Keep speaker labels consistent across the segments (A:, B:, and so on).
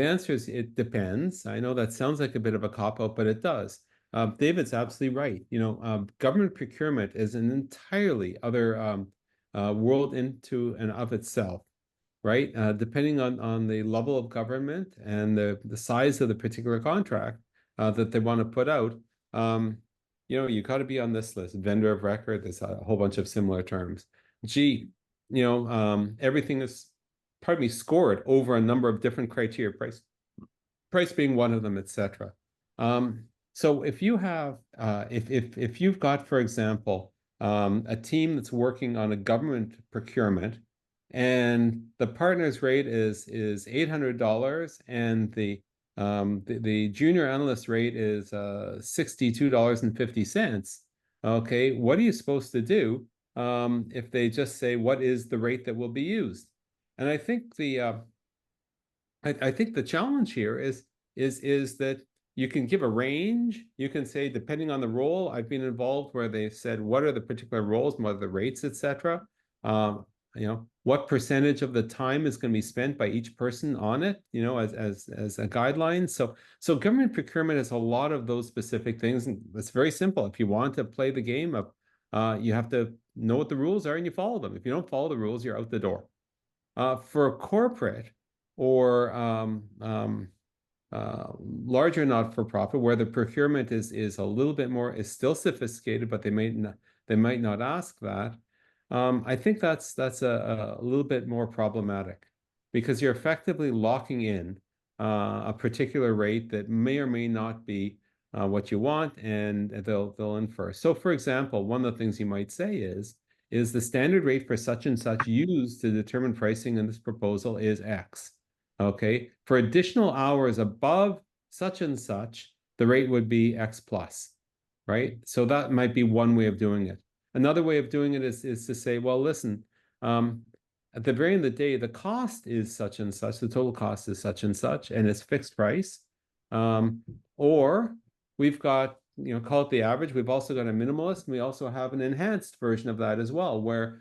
A: the answer is it depends. I know that sounds like a bit of a cop-out, but it does. David's absolutely right. Government procurement is an entirely other world into and of itself, right? Depending on the level of government and the size of the particular contract that they want to put out, you got to be on this list. Vendor of record, there's a whole bunch of similar terms. G, everything is, pardon me, scored over a number of different criteria, price being one of them, etc. So if you have, if you've got, for example, a team that's working on a government procurement, and the partner's rate is $800, and the junior analyst rate is $62.50. Okay, what are you supposed to do if they just say what is the rate that will be used? And I think I think the challenge here is that you can give a range. You can say, depending on the role, I've been involved where they've said, what are the particular roles, what are the rates, etc. What percentage of the time is going to be spent by each person on it, as a guideline. So government procurement has a lot of those specific things, and it's very simple. If you want to play the game of, you have to know what the rules are and you follow them. If you don't follow the rules, you're out the door. For a corporate or larger not-for-profit, where the procurement is a little bit more, is still sophisticated, but they might not ask that. I think that's a little bit more problematic, because you're effectively locking in a particular rate that may or may not be what you want, and they'll infer. So, for example, one of the things you might say is the standard rate for such and such used to determine pricing in this proposal is X. Okay, for additional hours above such and such, the rate would be X plus, right? So that might be one way of doing it. Another way of doing it is to say, well, listen, at the very end of the day, the cost is such and such, the total cost is such and such, and it's fixed price. Or we've got, call it the average. We've also got a minimalist, and we also have an enhanced version of that as well, where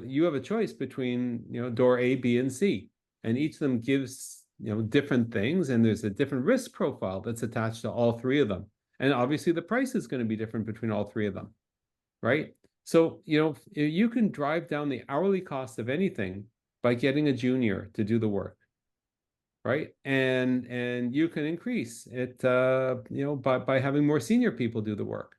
A: you have a choice between, door A, B, and C. And each of them gives, different things, and there's a different risk profile that's attached to all three of them. And obviously the price is going to be different between all three of them, right? So, you can drive down the hourly cost of anything by getting a junior to do the work, right? And you can increase it, by having more senior people do the work.